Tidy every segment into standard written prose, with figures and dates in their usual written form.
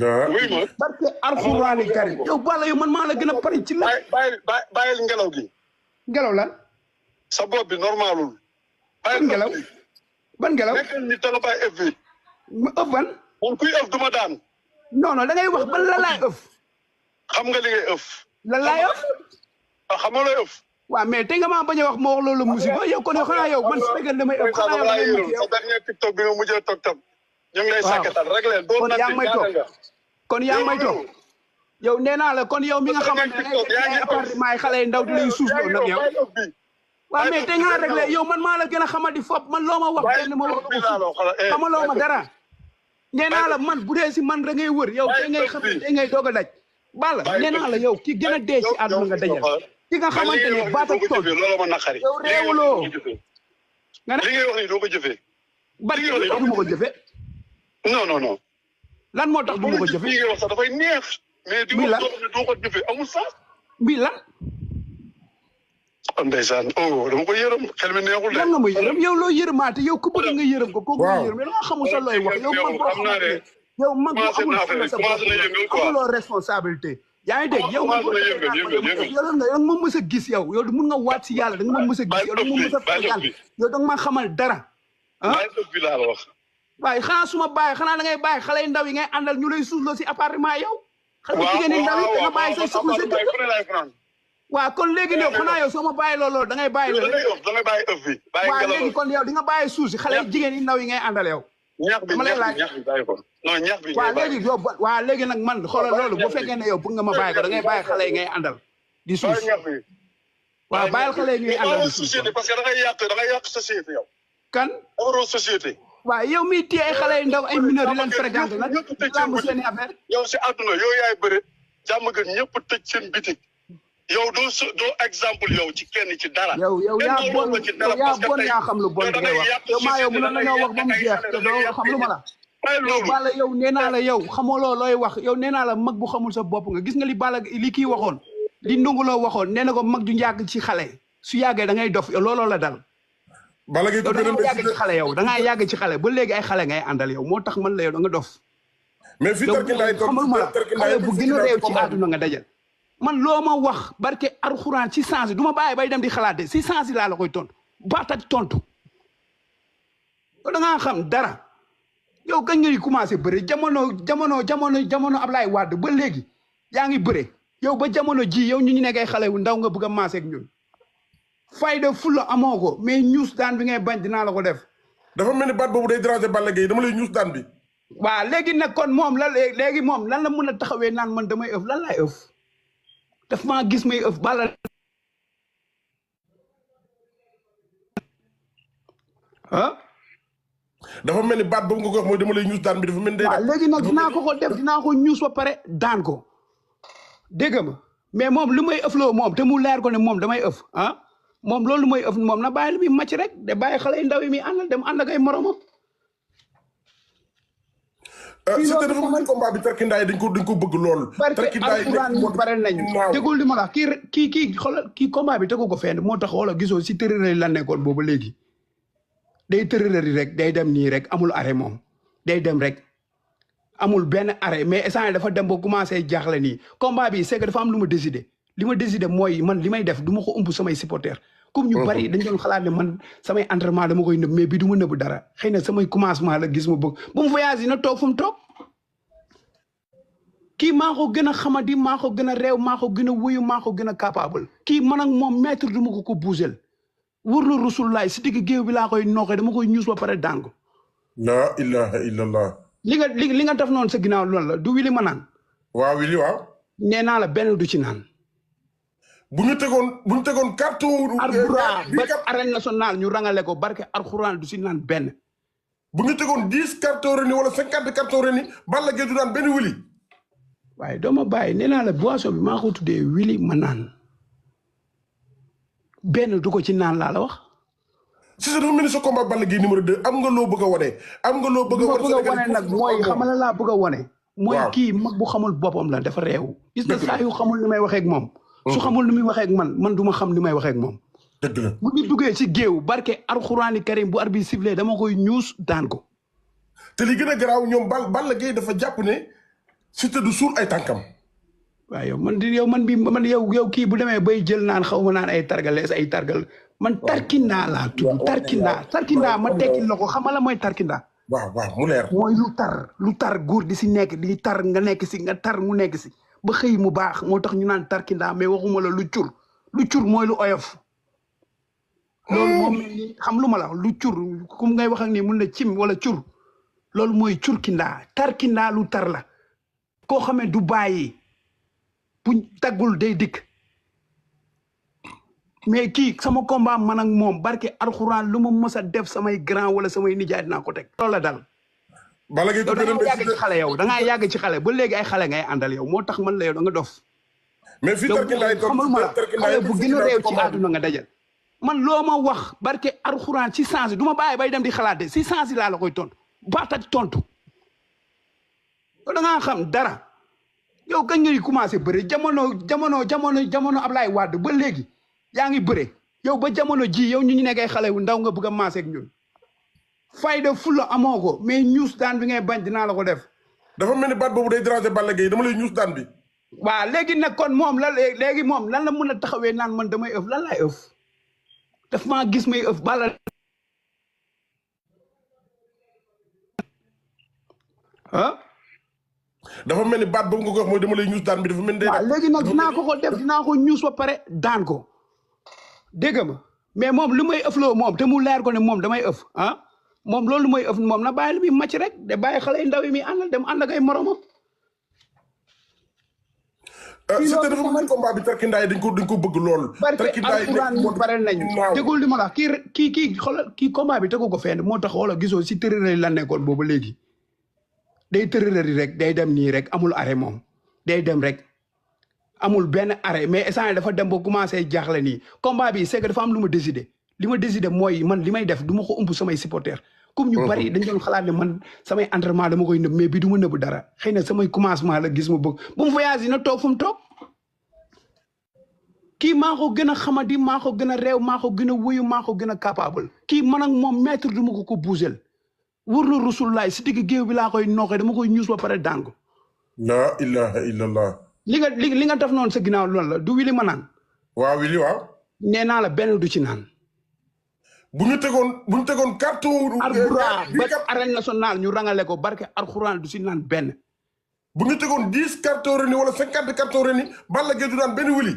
oui ma. parce que alxuraani karim yow Balla yow man maa la gën a pare ci la. bàyyil ngelaw gi. ngelaw lan. sa bopp bi normalul. ban ngelaw ban ngelaw. nekkal ni tala bàyyi ëff bi. ëff ban. man kuy ëff duma daan. non non da ngay wax ban la laay ëff. xam nga li ngay ëff. lan laay ëff. xam nga looy ëff. waaw mais te nga maa bañ a wax ma wax loolu musiba yow kon yow xanaa yow man su fekkee damay ëpp xanaa yow damay ëpp sa dernier TikTok bi nga mujjee toog tam ñu ngi lay sàkkatal rek leen doon na kon yaa ngi may toog yow nee naa la kon yow mi nga xamante ne ay appartement yi xale yi ndaw di lay suuf loolu nag yow waaw mais te nga réglé yow man maa la gën a xamadi fop man loo ma wax benn ma wax xamaloo ma dara nee naa la man bu dee si man da ngay wër yow te ngay xam te ngay doog a daj Balla nee naa la yow ki gën a dee si àdduna nga dajal ki nga xamante ne baata tool loolu ma naqari yow réewuloo nga ne li ngay wax ni doo ko jëfee bari yow du ma ko jëfe non non non lan moo tax du ma ko jëfe li ngay wax sax dafay neex mais di wax doo ko jëfe amul sax mbii lan ndeysaan oh dama ko yërëm xel mi neexul de lan nga ma yërëm yow loo yërëmaate yow ku bëgg nga yërëm ko kooku nga yërëm yow danga xamul sa looy wax yow mag boo xamante ne yow mag boo amul fulla sa bopp amuloo responsabilité yaa ngi dégg yow yow moom mës a gis yow mun nga waat si yàlla da nga ma mës a gis yow da nga ma mës a fegal yow da nga ma xamal dara ah waaye xanaa su ma bàyyi xanaa da ngay bàyyi xale yu ndaw yi ngay àndal ñu lay suusloo si appartement yow xale jigéen yi ndaw yi da nga bàyyi say soxla sa kër waaw kon léegi ne xanaa yow soo ma bàyyi loolu da ngay bàyyi loolu waaw léegi kon yow di nga bàyyi suuf si xale jigéen yi ndaw yi ngay àndal yow dama lay laaj waaw léegi yow waaw léegi nag man xoolal loolu bu fekkee ne yow bëgg nga ma bàyyi ko da ngay bàyyi xale yi ngay àndal di suuf waaw bàyyil xale yi ngay àndal di suuf parce que da ngay yàq société yow kan waroo société waaw yow miy téye ay xale yu ndaw ay mineurs di leen fréquenté nag lamb seen i affaire yow si àdduna yow yaay bëre jàmm gën ñëpp tëj seen bitik yow doo exemple yow ci kenn ci dara yow yaa bon yaa xam lu bon bi ngay wax yow maa yow mënoon nañoo wax ba mu jeex te doo xam lu ma la yow Balla yow nee naa la yow xamaloo looy wax yow nee naa la mag bu xamul sa bopp nga gis nga li Balla li kii waxoon li ndonguloo waxoon nee na ko mag du njàgg ci xale su yàggee da ngay dof yow looloo la dal Balla Gaye yow da ngaa yàgg ci xale yow da ngaa yàgg ci xale ba léegi ay xale ngay àndal yow moo tax man la yow da nga dof mais fii tarkindaay xamal ma la xale bu gën a réew ci àdduna nga dajal man loo ma wax barke alxuraan ci sens du ma bàyyi bay dem di xalaate si sens laa la koy tontu baat ak tontu yow da ngaa xam dara yow kañ ngay commencé bëre jamono Ablaye Wade ba léegi yaa ngi bëre yow ba jamono ji yow ñu nekk ay xale wu ndaw nga bëgg a maase ak ñun fayda fulla amoo ko mais ñuus daan bi ngay bañ dinaa la ko def. dafa mel ni baat boobu day déranger Balla Gaye dama lay ñuus daan bi. waaw léegi nag kon moom léegi moom lan la mën a taxawee naan man damay ëf lan laay ëf daf maa gis may ëf Balla. ah. dafa mel ni baat boobu nga ko wax mooy dama lay ñuus daan bi dafa mel ni. waaw léegi nag dinaa ko def dinaa ko ñuus ba pare daan ko dégg ma mais moom lu may ëfloo moom te mu leer ko ne moom damay ëf ah. moom loolu mooy ëf moom na bàyyi lu muy màcc rek de bàyyi xale yu ndaw yi muy àndal dem ànd ak ay moromam. Siteu dafa mën combat bi tarkindaay dañ ko bëgg lool. tarkindaay nekk pare nañu tegul li ma la kii xoolal kii combat bi tegu ko fenn moo tax xoolal gisoo si tërërëri la nekkoon boobu léegi. day tërërëri rek day dem nii rek amul arrêt moom day dem rek amul benn arrêt mais instant dafa dem ba commencé jaaxle nii combat bi c'est que dafa am lu ma décidé. li ma décidé mooy man li may def du ma ko ëmb samay supporters comme ñu bari dañ doon xalaat ne man samay entraînement dama koy nëbb mais bi du ma nëbb dara xëy na samay commencement la gis ma bëgg bu mu voyage yi na toog fu mu toog kii maa ko gën a xamadi maa ko gën a réew maa ko gën a wuyu maa ko gën a capable kii man ak moom maître du ma ko bougel wër na Rasulullaay si digg géew bi laa koy nooxee dama koy ñuus ba pare dàngu la ilaha illallah li nga def noonu sa ginnaaw loolu la du wili ma naan waaw wili waaw nee naa la benn du ci naan bu ñu tegoon carton Albourakh ba arène nationale ñu rangale ko barke alxuraan du si naan benn bu ñu tegoon 10 carton reni wala 50 carton reni Balla Gaye du naan benn wili waaye doo ma bàyyi nee naa la boisson bi maa ko tuddee wili ma naan benn du ko ci naan laa la wax si sa dafa mel ni sa combat Balla Gaye numéro 2 am nga loo bëgg a wane am nga loo bëgg a wane nag mooy xamala laa bëgg a wane mooy kii mag bu xamul boppam la dafa réew gis na saa yu xamul ni may waxee ak moom su xamul ni muy waxee ak man du ma xam ni may waxee ak moom. dëgg la bu ñu duggee ci géew barke alxuraani karim bu arbitre sifflé dama koy ñuus daan ko. te li gën a garaaw ñoom Balla Gaye dafa jàpp ne Siteu du suul ay tànkam. waaw yow man yow kii bu demee bay jël naan xaw ma naan ay targalees ay targal man tarkindaa laa tudd tarkindaa ma tekki la ko xamala mooy tarkindaa. waaw mu leer. mooy lu tar góor di si nekk di tar nga nekk si nga tar mu nekk si ba xëy mu baax moo tax ñu naan tarkindaa mais waxuma la lu cur mooy lu oyof. loolu moom xam lu ma la lu cur kum ngay wax ak nii mun na cim wala cur loolu mooy curkindaa tarkindaa lu tar la koo xamee du bàyyi buñ taggul day dikk mais kii sama combat man ak moom barke alxuraan lu ma mës a def samay grand wala samay nijaay dinaa ko teg loolu la dal. Balla Gaye da ngaa yàgg ci xale yow da ngaa yàgg ci xale ba léegi ay xale ngay àndal yow moo tax man la yow da nga dof. mais fii tarkindaa xamal ma la xale bu gën a réew ci àdduna nga dajal. man loo ma wax barke alxuraan ci sens du ma bàyyi bay dem di xalaat de si sens laa la koy tontu baat ak tontu da ngaa xam dara yow kañ ngay commencé bëre jamono Ablaye Wade ba léegi yaa ngi bëre yow ba jamono ji yow ñu nekkay xale wu ndaw nga bëgg a maase ak ñun fayda fulla amoo ko mais ñuus daan bi ngay bañ dinaa la ko def. dafa mel ni baat boobu day déranger Balla Gaye dama lay ñuus daan bi. waaw léegi nag kon moom léegi moom lan la mën a taxawee naan man damay ëf lan laay ëf. daf maa gis may ëf Balla dafa mel ni baat boobu nga ko wax mooy dama lay ñuus daan bi dafa mel ni. waaw léegi nag dinaa ko ko def dinaa ko ñuus ba pare daan ko dégg ma mais moom lu may ëfloo moom te mu leer ko ne moom damay ëf moom loolu mooy ëf moom na bàyyi lu muy màcc rek de bàyyi xale yu ndaw yi muy àndal dem ànd ak ay moromam. Siteu dafa mel ni combat bi tarkindaa yi dañ ko bëgg lool. tarkindaa yi nekk pare nañu tegul li ma la kii xoolal kii combat bi tegu ko fenn moo tax xoolal gisoo si tërërëri la nekkoon boobu léegi day tërërëri rek day dem nii rek amul arrêt moom day dem rek amul benn arrêt mais instant dafa dem ba commencé jaaxle nii combat bi c'est que dafa am lu ma décidé li ma décidé mooy man li may def du ma ko ëmb samay supporters comme ñu bari dañ doon xalaat ne man samay entraînement dama koy nëbb mais bi du ma nëbb dara xëy na samay commencement la gis ma bëgg bu mu voyage na toog fu mu toog kii maa ko gën a xamadi maa ko gën a réew maa ko gën a wóyu maa ko gën a capable kii man ak moom maître du ma ko buusel wër na Rasulullah si digg géew bi laa koy noxee dama koy ñuus ba pare daan ko. la ilaha illallah. li nga def noonu sa ginnaaw loolu la du wili ma naan. waaw wili waaw. nee naa la benn du ci naan. bu ñu tegoon carton. Albouraa ba arène nationale ñu rangale ko barke alxuraan du si naan benn. bu ñu tegoon 10 carton reni wala 50 carton reni Balla Gaye du naan benn wili.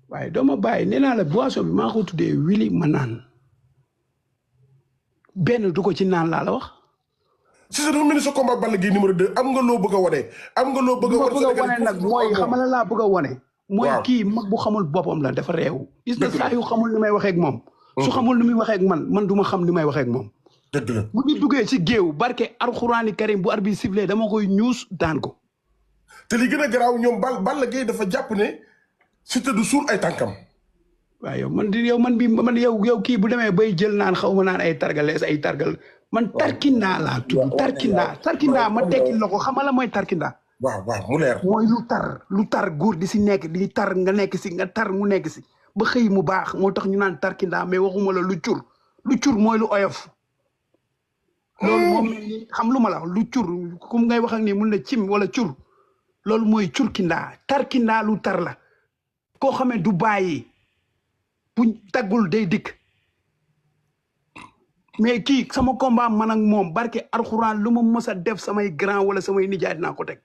waaye doo ma bàyyi nee naa la boisson bi maa ko tuddee wili ma naan benn du ko ci naan laa la wax. Cissé dafa mel ni sa combat Balla Gaye numéro 2 am nga loo bëgg a wane. am nga loo bëgg a wane nag mooy xamala laa bëgg a wane. mooy kii mag bu xamul boppam la dafa réew. gis nga saa yu xamul ni may waxee ak moom. su xamul ni muy waxee ak man du ma xam ni may waxee ak moom. dëgg la bu ñu duggee ci géew barke alxuraani karim bu arbitre sifflé dama koy ñuus daan ko. te li gën a garaaw ñoom Balla Gaye dafa jàpp ne Siteu du suul ay tànkam. waaw yow kii bu demee bay jël naan xaw ma naan ay targalees ay targal man tarkindaa laa tudd tarkindaa ma tekki la ko xamala mooy tarkindaa. waaw mu leer. mooy lu tar góor di si nekk di tar nga nekk si nga tar mu nekk si ba xëy mu baax moo tax ñu naan tarkindaa mais waxuma la lu cur mooy lu oyof. loolu moom xam lu ma la lu cur kum ngay wax ak nii mun na cim wala cur loolu mooy curkindaa tarkindaa lu tar la koo xamee du bàyyi buñ taggul day dikk mais kii sama combat man ak moom barke alxuraan lu ma mës a def samay grand wala samay nijaay dinaa ko teg.